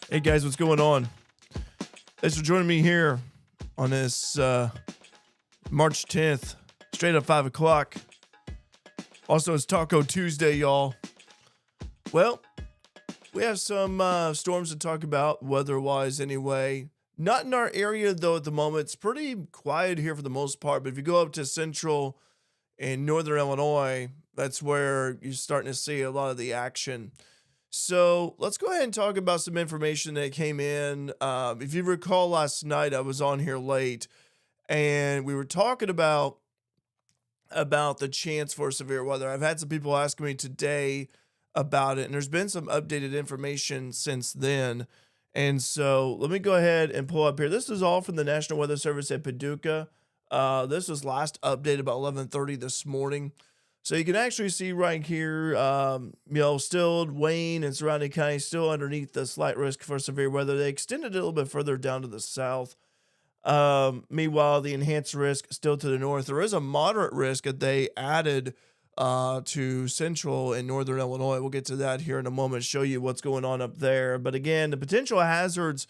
Hey guys, what's going on? Thanks for joining me here on this March 10th, straight up 5 o'clock. Also, it's Taco Tuesday, y'all. Well, we have some storms to talk about, weather-wise anyway. Not in our area, though, at the moment. It's pretty quiet here for the most part, but if you go up to central and northern Illinois, that's where you're starting to see a lot of the action. So let's go ahead and talk about some information that came in. If you recall last night, I was on here late and we were talking about the chance for severe weather. I've had some people asking me today about it, and there's been some updated information since then. And so let me go ahead and pull up here. This is all from the National Weather Service at Paducah. This was last updated about 11:30 this morning. So you can actually see right here, still Wayne and surrounding counties still underneath the slight risk for severe weather. They extended it a little bit further down to the south. Meanwhile, the enhanced risk still to the north. There is a moderate risk that they added to central and northern Illinois. We'll get to that here in a moment, show you what's going on up there. But again, the potential hazards.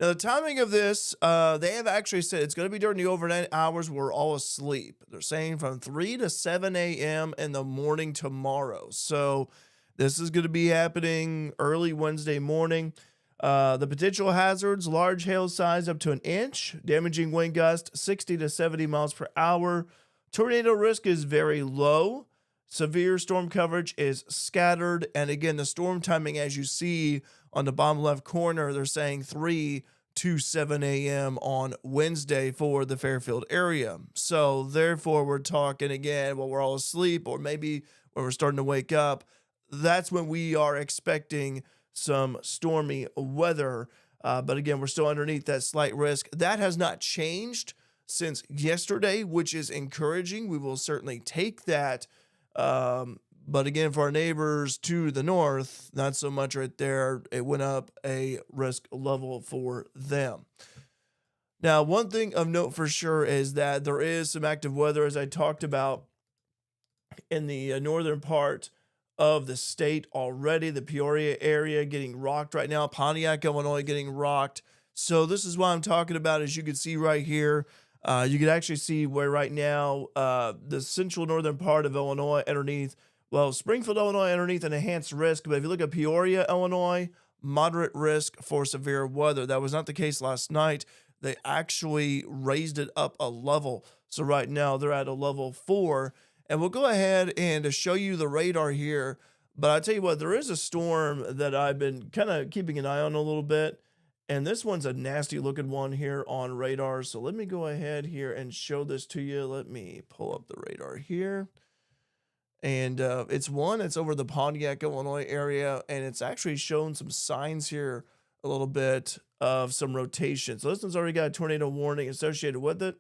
Now, the timing of this, they have actually said it's going to be during the overnight hours. We're all asleep. They're saying from 3 to 7 a.m. in the morning tomorrow. So this is going to be happening early Wednesday morning. The potential hazards, large hail size up to an inch, damaging wind gust 60 to 70 miles per hour. Tornado risk is very low. Severe storm coverage is scattered. And again, the storm timing, as you see on the bottom left corner, they're saying 3 to 7 a.m. on Wednesday for the Fairfield area. So therefore, we're talking again while we're all asleep, or maybe when we're starting to wake up. That's when we are expecting some stormy weather. But again, we're still underneath that slight risk. That has not changed since yesterday, which is encouraging. We will certainly take that. But again, for our neighbors to the north, not so much right there. It went up a risk level for them. Now, one thing of note for sure is that there is some active weather, as I talked about, in the northern part of the state already. The Peoria area getting rocked right now. Pontiac, Illinois getting rocked. So this is what I'm talking about. As you can see right here, you can actually see where right now the central northern part of Illinois underneath, well, Springfield, Illinois underneath an enhanced risk. But if you look at Peoria, Illinois, moderate risk for severe weather. That was not the case last night. They actually raised it up a level. So right now they're at a level 4. And we'll go ahead and show you the radar here. But I tell you what, there is a storm that I've been kind of keeping an eye on a little bit. And this one's a nasty looking one here on radar. So let me go ahead here and show this to you. Let me pull up the radar here. And it's one that's over the Pontiac, Illinois area. And it's actually shown some signs here a little bit of some rotation. So this one's already got a tornado warning associated with it.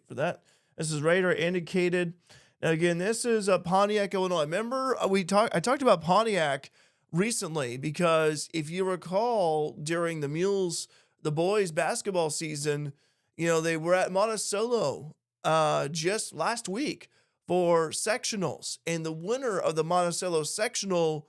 For that, this is radar indicated. Now, again, this is Pontiac, Illinois. Remember, I talked about Pontiac recently because if you recall, during the boys basketball season, they were at Monticello just last week for sectionals, and the winner of the Monticello sectional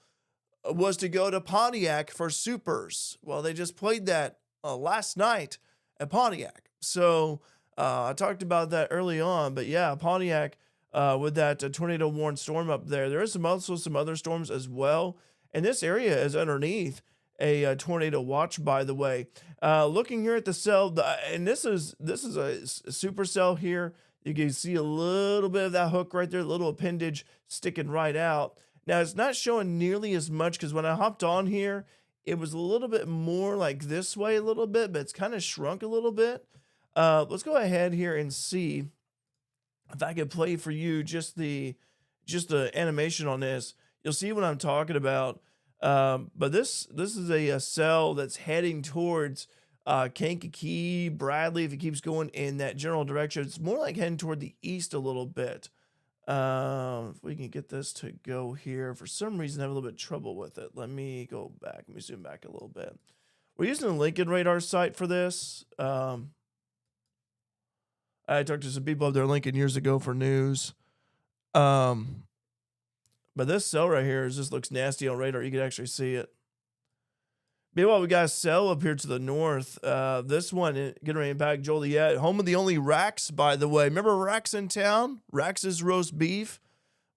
was to go to Pontiac for supers. Well, they just played that last night at Pontiac. So I talked about that early on, but yeah, Pontiac with that tornado warned storm up there. There is also some other storms as well. And this area is underneath a tornado watch, by the way. Looking here at the cell, and this is a supercell here. You can see a little bit of that hook right there, a little appendage sticking right out. Now, it's not showing nearly as much because when I hopped on here, it was a little bit more like this way a little bit, but it's kind of shrunk a little bit. Let's go ahead here and see if I could play for you just the animation on this. You'll see what I'm talking about. But this is a cell that's heading towards Kankakee, Bradley. If it keeps going in that general direction, it's more like heading toward the east a little bit. If we can get this to go here, for some reason I have a little bit of trouble with it. Let me go back. Let me zoom back a little bit. We're using the Lincoln radar site for this. I talked to some people up there in Lincoln years ago for news. But this cell right here just looks nasty on radar. You can actually see it. Meanwhile, we got a cell up here to the north. This one getting ready to impact Joliet, home of the only Rax, by the way. Remember Rax in town? Rax's roast beef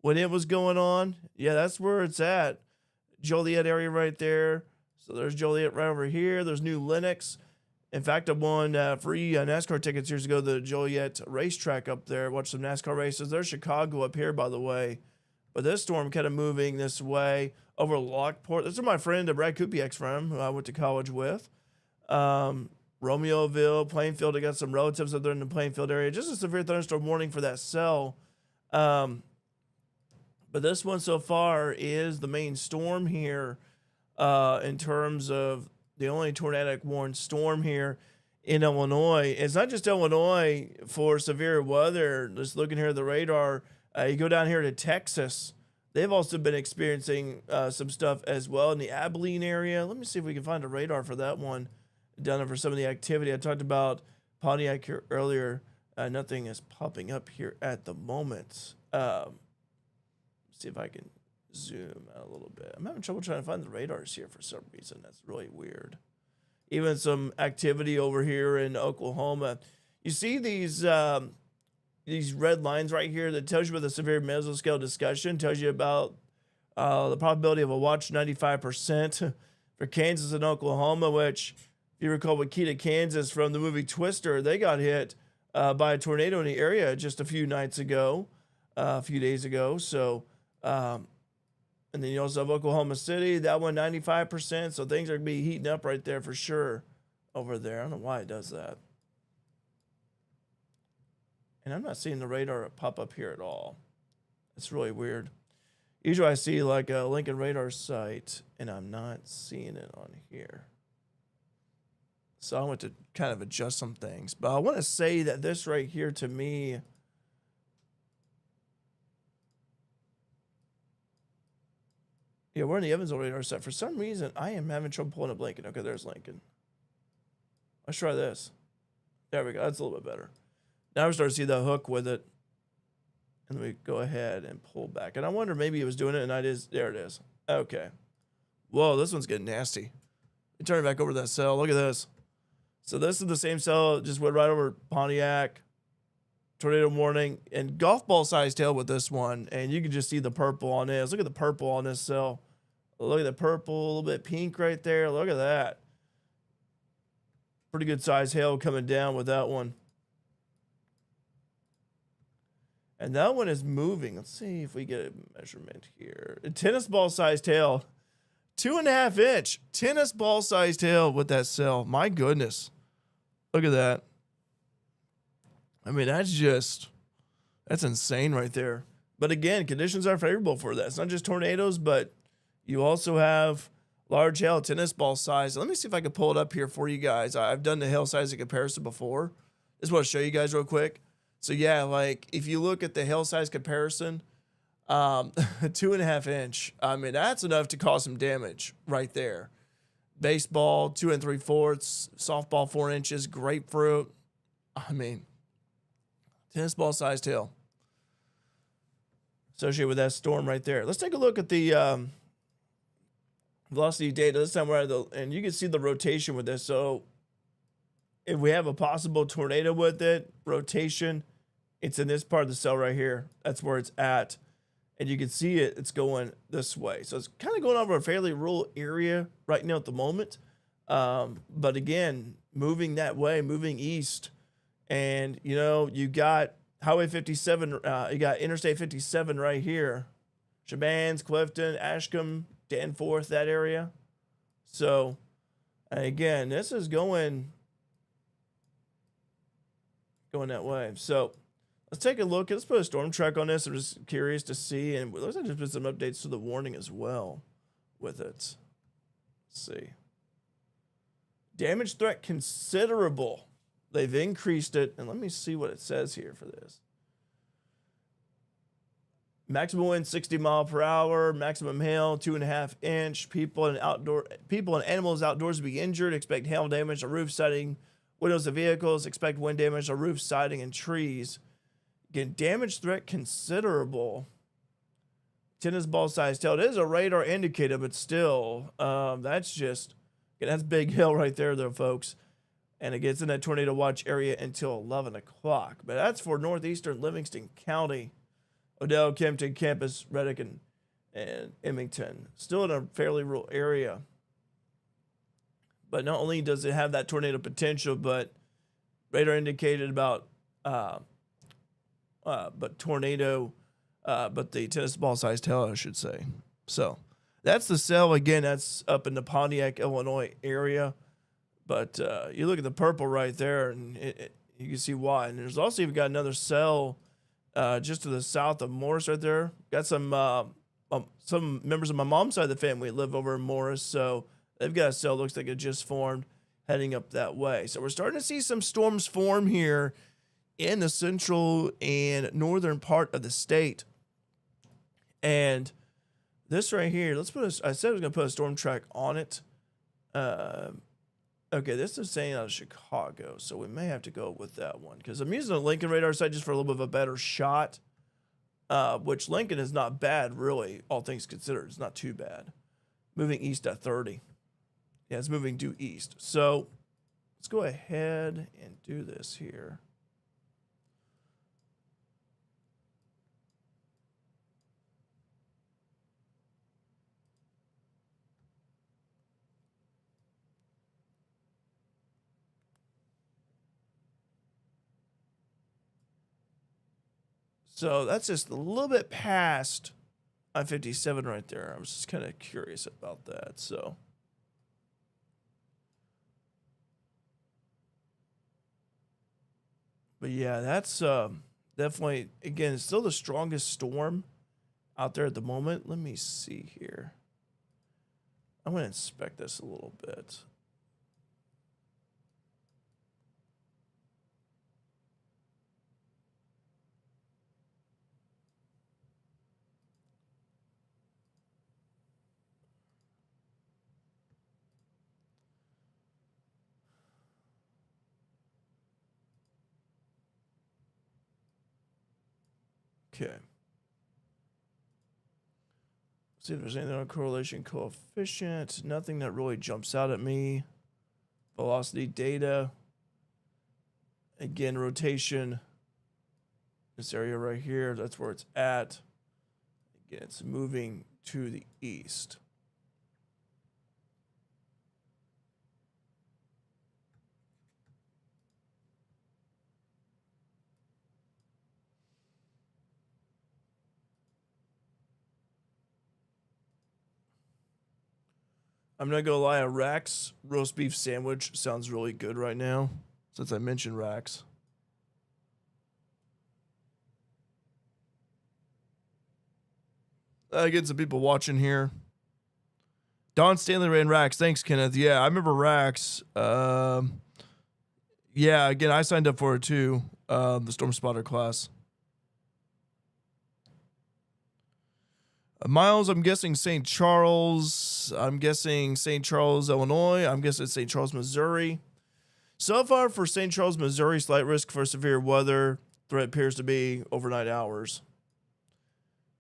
when it was going on. Yeah, that's where it's at. Joliet area right there. So there's Joliet right over here. There's New Lenox. In fact, I won free NASCAR tickets years ago to the Joliet racetrack up there. Watched some NASCAR races. There's Chicago up here, by the way. But this storm kind of moving this way over Lockport. This is my friend, Brad Kupiak's from, who I went to college with. Romeoville, Plainfield. I got some relatives up there in the Plainfield area. Just a severe thunderstorm warning for that cell. But this one so far is the main storm here in terms of the only tornadic warned storm here in Illinois. It's not just Illinois for severe weather. Just looking here at the radar, you go down here to Texas. They've also been experiencing some stuff as well in the Abilene area. Let me see if we can find a radar for that one down there for some of the activity. I talked about Pontiac here earlier. Nothing is popping up here at the moment. See if I can zoom out a little bit. I'm having trouble trying to find the radars here for some reason. That's really weird. Even some activity over here in Oklahoma. You see these red lines right here that tells you about the severe mesoscale discussion, tells you about the probability of a watch 95% for Kansas and Oklahoma, which, if you recall Wakita, Kansas from the movie Twister, they got hit by a tornado in the area just a few days ago. So, and then you also have Oklahoma City, that one 95%. So things are going to be heating up right there for sure over there. I don't know why it does that. And I'm not seeing the radar pop up here at all. It's really weird. Usually I see like a Lincoln radar site, and I'm not seeing it on here. So I want to kind of adjust some things. But I want to say that this right here to me, yeah, we're in the Evansville radar set. For some reason, I am having trouble pulling up Lincoln. Okay, there's Lincoln. Let's try this. There we go. That's a little bit better. Now we're starting to see the hook with it. And then we go ahead and pull back. And I wonder maybe it was doing it and I just, there it is. Okay. Whoa, this one's getting nasty. Turn it back over to that cell. Look at this. So this is the same cell, just went right over Pontiac. Tornado warning and golf ball size tail with this one. And you can just see the purple on this. Look at the purple on this cell. Look at the purple, a little bit pink right there. Look at that. Pretty good size hail coming down with that one. And that one is moving. Let's see if we get a measurement here. A tennis ball size tail. 2.5 inch tennis ball size tail with that cell. My goodness. Look at that. I mean, that's insane right there. But again, conditions are favorable for that. It's not just tornadoes, but you also have large hail, tennis ball size. Let me see if I can pull it up here for you guys. I've done the hail size comparison before. Just want to show you guys real quick. So yeah, like if you look at the hail size comparison, 2.5 inch. I mean, that's enough to cause some damage right there. Baseball, 2 3/4. Softball, 4 inches. Grapefruit. I mean, tennis ball sized hail associated with that storm right there. Let's take a look at the velocity data. This time we're at and you can see the rotation with this. So if we have a possible tornado with it, rotation, it's in this part of the cell right here. That's where it's at. And you can see it's going this way. So it's kind of going over a fairly rural area right now at the moment. But again, moving that way, moving east. And, you know, you got Highway 57, you got Interstate 57 right here. Shabans, Clifton, Ashcombe, Danforth, that area. So, again, this is going that way. So, let's take a look. Let's put a storm track on this. I'm just curious to see. And it looks like there's been some updates to the warning as well with it. Let's see. Damage threat considerable. They've increased it. And let me see what it says here for this. Maximum wind 60 mile per hour. Maximum hail 2.5 inch. People and animals outdoors to be injured. Expect hail damage to roof, siding, windows of vehicles. Expect wind damage to roof, siding, and trees. Again, damage threat considerable. Tennis ball size tail. It is a radar indicator, but still, that's just Okay, that's Big Hill right there, though, folks. And it gets in that tornado watch area until 11 o'clock. But that's for northeastern Livingston County, Odell, Kempton, Campus, Reddick, and Emmington. Still in a fairly rural area. But not only does it have that tornado potential, but radar indicated about but the tennis ball sized hail, I should say. So that's the cell. Again, that's up in the Pontiac, Illinois area. But you look at the purple right there, and you can see why. And there's also even got another cell just to the south of Morris right there. Got some members of my mom's side of the family live over in Morris, so they've got a cell. Looks like it just formed heading up that way. So we're starting to see some storms form here in the central and northern part of the state. And this right here, I said I was going to put a storm track on it. Okay, this is saying out of Chicago, so we may have to go with that one because I'm using the Lincoln radar site just for a little bit of a better shot, which Lincoln is not bad, really, all things considered. It's not too bad. Moving east at 30. Yeah, it's moving due east. So let's go ahead and do this here. So that's just a little bit past I-57 right there. I was just kind of curious about that. So but yeah, that's definitely, again, it's still the strongest storm out there at the moment. Let me see here. I'm going to inspect this a little bit. Okay. See if there's anything on correlation coefficient. Nothing that really jumps out at me. Velocity data. Again, rotation. This area right here, that's where it's at. Again, it's moving to the east. I'm not gonna lie, a Rax roast beef sandwich sounds really good right now, since I mentioned Rax. Get some people watching here. Don Stanley ran Rax. Thanks, Kenneth. Yeah, I remember Rax. Yeah, again, I signed up for it too. The Storm Spotter class. Miles, I'm guessing St. Charles. I'm guessing St. Charles, Illinois. I'm guessing St. Charles, Missouri. So far for St. Charles, Missouri, slight risk for severe weather. Threat appears to be overnight hours.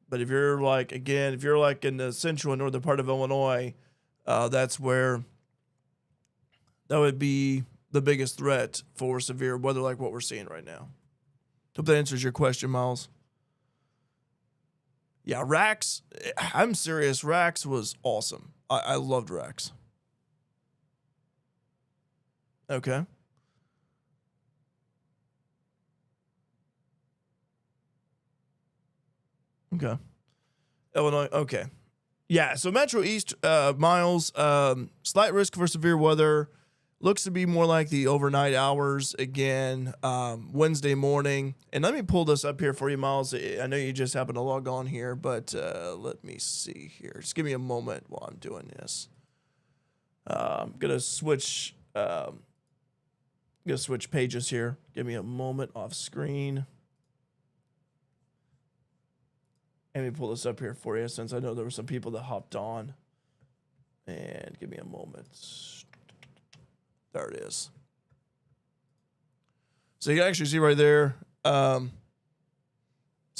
But if you're like, again, if you're like in the central and northern part of Illinois, that's where that would be the biggest threat for severe weather like what we're seeing right now. Hope that answers your question, Miles. Yeah, Rax, I'm serious. Rax was awesome. I loved Rax. Okay. Okay. Illinois. Okay. Yeah. So Metro East, Miles, slight risk for severe weather. Looks to be more like the overnight hours again, Wednesday morning. And let me pull this up here for you, Miles. I know you just happened to log on here, but let me see here. Just give me a moment while I'm doing this. I'm gonna switch pages here. Give me a moment off screen. Let me pull this up here for you since I know there were some people that hopped on. And give me a moment. There it is. So you can actually see right there. So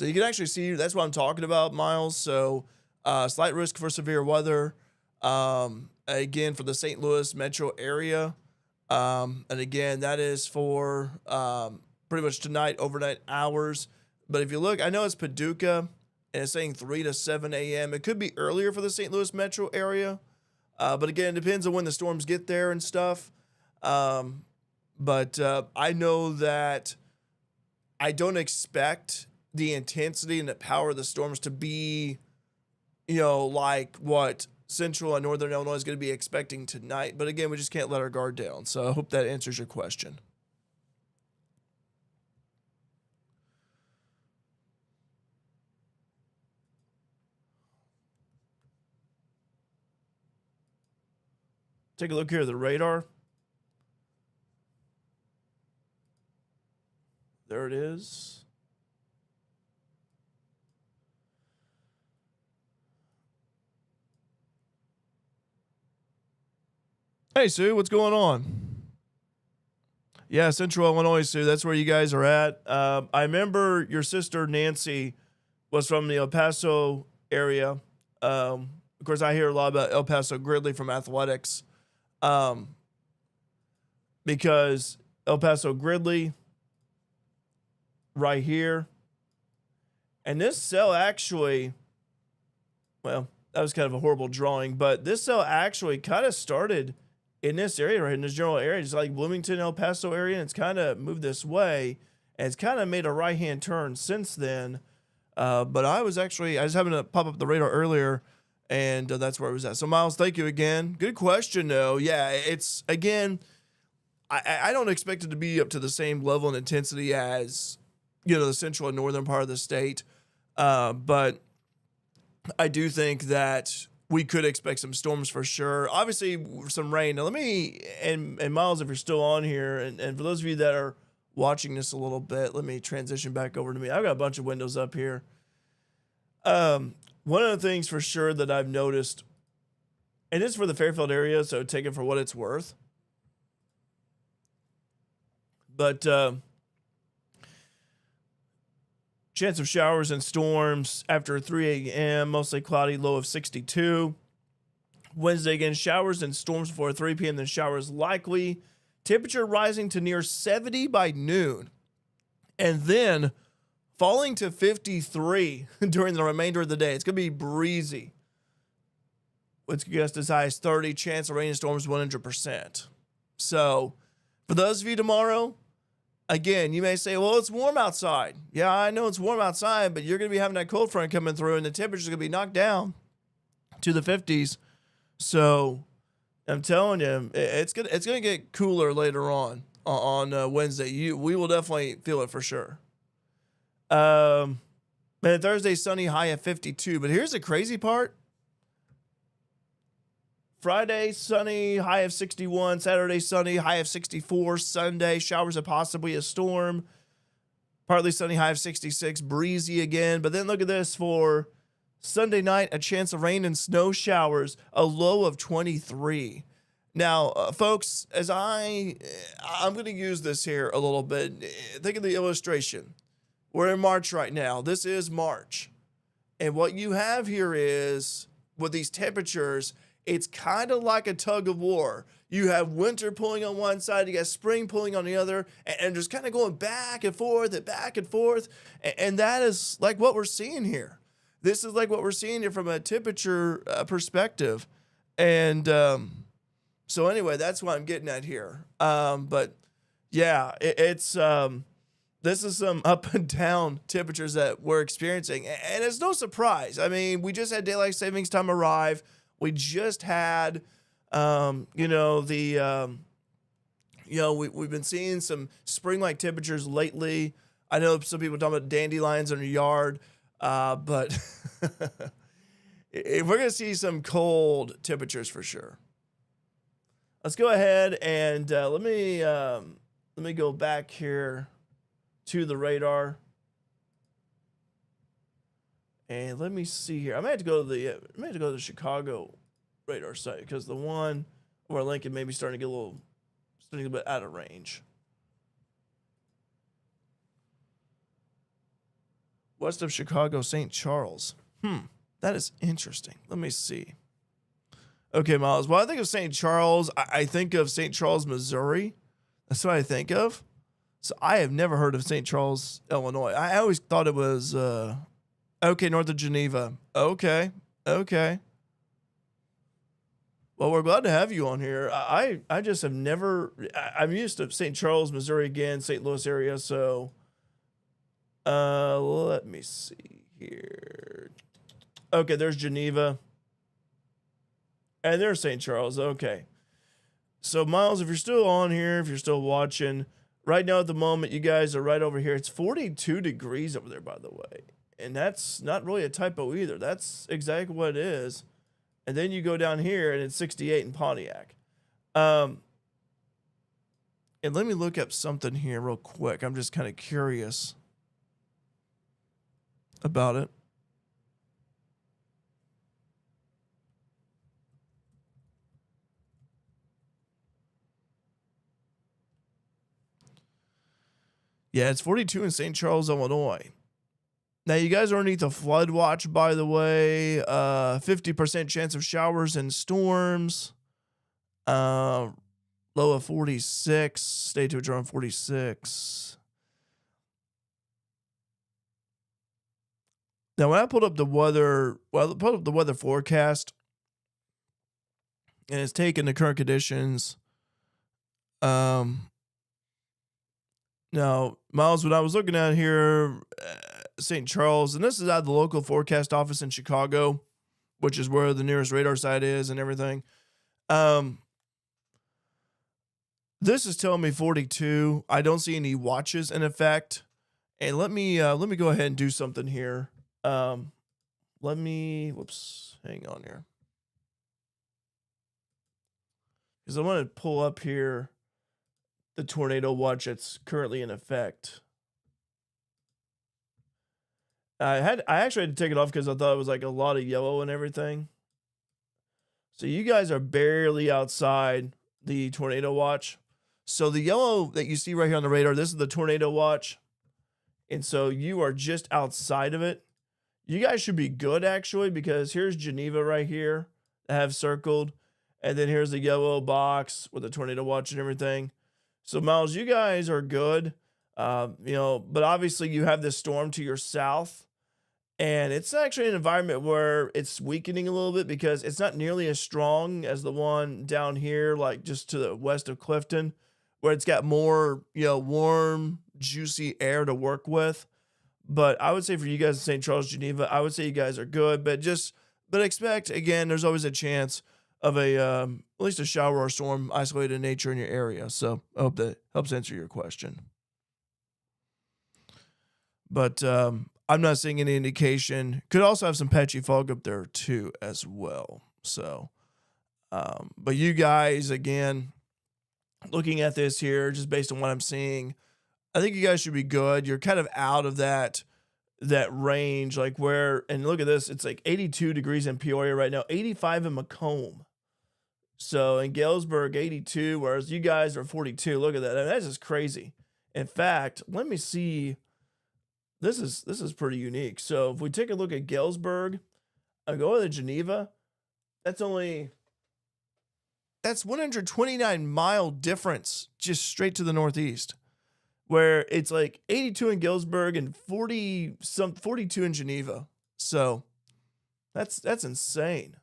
you can actually see, that's what I'm talking about, Miles. So slight risk for severe weather. Again, for the St. Louis metro area. And again, that is for pretty much tonight, overnight hours. But if you look, I know it's Paducah and it's saying 3 to 7 a.m. It could be earlier for the St. Louis metro area. But again, it depends on when the storms get there and stuff. But I know that I don't expect the intensity and the power of the storms to be, like what Central and Northern Illinois is going to be expecting tonight. But again, we just can't let our guard down. So I hope that answers your question. Take a look here at the radar. There it is. Hey, Sue, what's going on? Yeah, Central Illinois, Sue. That's where you guys are at. I remember your sister Nancy was from the El Paso area. Of course, I hear a lot about El Paso Gridley from athletics, because El Paso Gridley right here, and this cell actually, well, that was kind of a horrible drawing, but this cell actually kind of started in this area right in this general area, just like Bloomington, El Paso area, and it's kind of moved this way, and it's kind of made a right-hand turn since then. But I was having to pop up the radar earlier, and that's where it was at. So, Miles, thank you again. Good question, though. Yeah, it's, again, I don't expect it to be up to the same level and intensity as, the central and northern part of the state. But I do think that we could expect some storms for sure. Obviously, some rain. Now, let me, and Miles, if you're still on here, and for those of you that are watching this a little bit, let me transition back over to me. I've got a bunch of windows up here. One of the things for sure that I've noticed, and this is for the Fairfield area, so take it for what it's worth. But chance of showers and storms after 3 a.m., mostly cloudy, low of 62. Wednesday, again, showers and storms before 3 p.m., then showers likely. Temperature rising to near 70 by noon, and then falling to 53 during the remainder of the day. It's going to be breezy. It's just as high as 30. Chance of rain and storms 100%. So, for those of you tomorrow, again, you may say, well, it's warm outside. Yeah, I know it's warm outside, but you're going to be having that cold front coming through, and the temperature's going to be knocked down to the 50s. So, I'm telling you, it's gonna get cooler later on Wednesday. We will definitely feel it for sure. And Thursday, sunny, high of 52. But here's the crazy part. Friday, sunny, high of 61. Saturday, sunny, high of 64. Sunday, showers and possibly a storm. Partly sunny, high of 66. Breezy again. But then look at this for Sunday night, a chance of rain and snow showers, a low of 23. Now, folks, as I'm going to use this here a little bit. Think of the illustration. We're in March right now. This is March. And what you have here is, with these temperatures, it's kind of like a tug of war. You have winter pulling on one side, you got spring pulling on the other, and just kind of going back and forth and back and forth. And that is like what we're seeing here. This is like what we're seeing here from a temperature perspective. And so anyway, that's what I'm getting at here. But yeah, it's this is some up and down temperatures that we're experiencing. And it's no surprise. I mean, we just had daylight savings time arrive. We just had, we've been seeing some spring-like temperatures lately. I know some people talking about dandelions in your yard, but we're going to see some cold temperatures for sure. Let's go ahead and let me go back here to the radar. And let me see here. I might have to go to the Chicago radar site, because the one where Lincoln may be starting to get a bit out of range. West of Chicago, St. Charles. That is interesting. Let me see. Okay, Miles. When I think of St. Charles, I think of St. Charles, Missouri. That's what I think of. So I have never heard of St. Charles, Illinois. I always thought it was okay, north of Geneva. Okay, okay. Well, we're glad to have you on here. I just have never. I'm used to St. Charles, Missouri again, St. Louis area. So let me see here. Okay, there's Geneva, and there's St. Charles. Okay. So, Miles, if you're still on here, if you're still watching, right now at the moment, you guys are right over here. It's 42 degrees over there, by the way. And that's not really a typo either. That's exactly what it is. And then you go down here and it's 68 in Pontiac. And let me look up something here real quick. I'm just kind of curious about it. Yeah, it's 42 in St. Charles, Illinois. Now, you guys are underneath a flood watch, by the way. 50% chance of showers and storms. Low of 46. Stay to around 46. Now, when I pulled up the weather, well, I pulled up the weather forecast, and it's taking the current conditions. Now, Miles, when I was looking at here, St. Charles, and this is out of the local forecast office in Chicago, which is where the nearest radar site is and everything. This is telling me 42. I don't see any watches in effect. And let me go ahead and do something here. Whoops, hang on here. Because I want to pull up here the tornado watch that's currently in effect. I actually had to take it off because I thought it was like a lot of yellow and everything. So you guys are barely outside the tornado watch. So the yellow that you see right here on the radar, this is the tornado watch. And so you are just outside of it. You guys should be good actually, because here's Geneva right here I have circled. And then here's the yellow box with the tornado watch and everything. So Miles, you guys are good. But obviously you have this storm to your south. And it's actually an environment where it's weakening a little bit because it's not nearly as strong as the one down here, like just to the west of Clifton, where it's got more, warm, juicy air to work with. But I would say for you guys in St. Charles, Geneva, I would say you guys are good, but expect, again, there's always a chance of at least a shower or storm isolated in nature in your area. So I hope that helps answer your question. But I'm not seeing any indication. Could also have some patchy fog up there too, as well. So, but you guys, again, looking at this here, just based on what I'm seeing, I think you guys should be good. You're kind of out of that range, like where, and look at this, it's like 82 degrees in Peoria right now, 85 in Macomb. So in Galesburg, 82, whereas you guys are 42. Look at that. I mean, that's just crazy. In fact, let me see. This is pretty unique. So if we take a look at Galesburg, I go to Geneva, that's 129-mile difference just straight to the northeast, where it's like 82 in Galesburg and 42 in Geneva. So that's insane.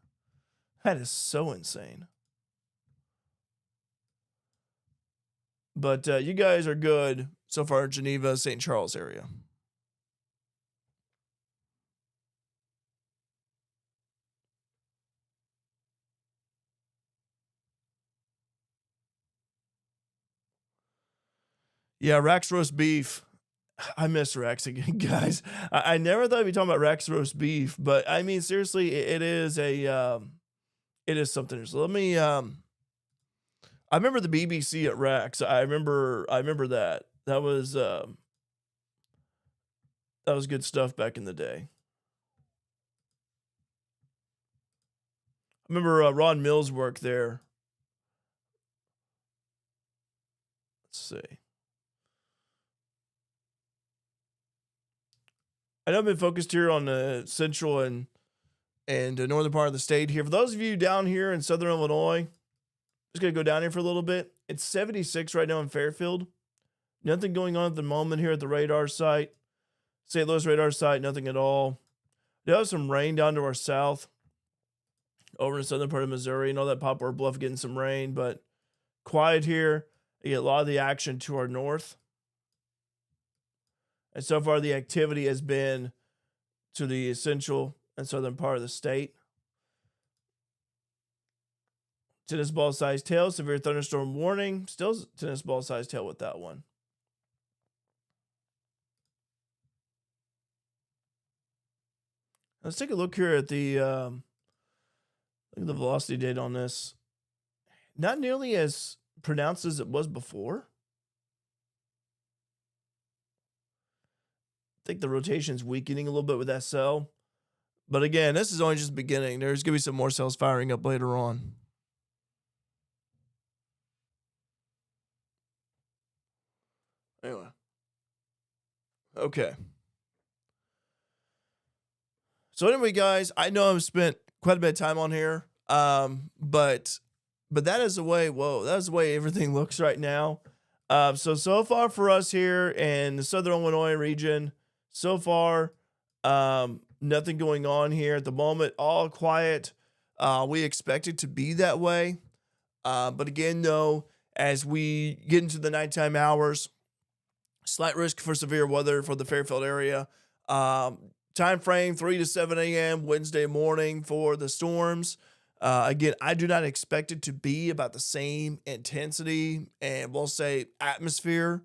That is so insane. But you guys are good so far, Geneva, St. Charles area. Yeah, Rex roast beef. I miss Rex again, guys. I never thought I'd be talking about Rex roast beef, but I mean, seriously, it is it is something. So let me, I remember the BBC at Rex. I remember that. That was good stuff back in the day. I remember Ron Mills worked there. Let's see. I know I've been focused here on the central and and the northern part of the state here. For those of you down here in southern Illinois, just going to go down here for a little bit. It's 76 right now in Fairfield. Nothing going on at the moment here at the radar site. St. Louis radar site, nothing at all. We have some rain down to our south over in the southern part of Missouri. And all that Poplar Bluff getting some rain, but quiet here. You get a lot of the action to our north. And so far, the activity has been to the central and southern part of the state. Tennis ball size tail, severe thunderstorm warning. Still tennis ball size tail with that one. Let's take a look here at the velocity data on this. Not nearly as pronounced as it was before. I think the rotation's weakening a little bit with SL. But again, this is only just beginning. There's going to be some more cells firing up later on. Anyway. Okay. So anyway, guys, I know I've spent quite a bit of time on here. But that is the way, that is the way everything looks right now. So far for us here in the southern Illinois region, so far, nothing going on here at the moment, all quiet. We expect it to be that way. But again, though, as we get into the nighttime hours, slight risk for severe weather for the Fairfield area. Time frame 3 to 7 a.m. Wednesday morning for the storms. Again, I do not expect it to be about the same intensity and we'll say atmosphere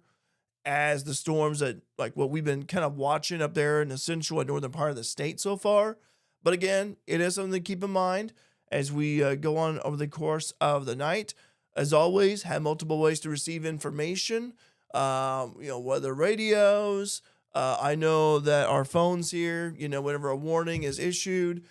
as the storms that like what we've been kind of watching up there in the central and northern part of the state so far. But again, it is something to keep in mind as we go on over the course of the night. As always, have multiple ways to receive information. Weather radios. I know that our phones here, whenever a warning is issued,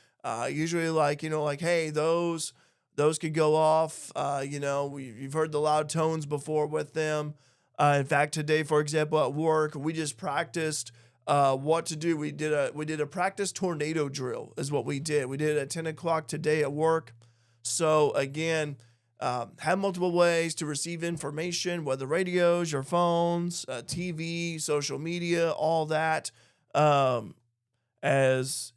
usually hey, those could go off. You've heard the loud tones before with them. In fact, today, for example, at work, we just practiced what to do. We did a practice tornado drill is what we did. We did it at 10 o'clock today at work. So again, have multiple ways to receive information, whether radios, your phones, TV, social media, all that. As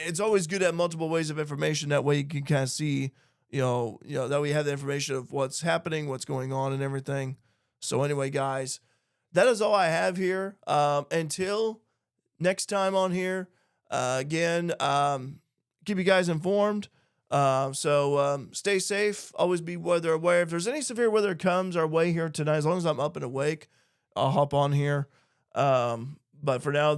it's always good to have multiple ways of information. That way you can kind of see, that we have the information of what's happening, what's going on and everything. So anyway, guys, that is all I have here. Until next time on here, again, keep you guys informed. Stay safe. Always be weather aware. If there's any severe weather comes our way here tonight, as long as I'm up and awake, I'll hop on here. But for now,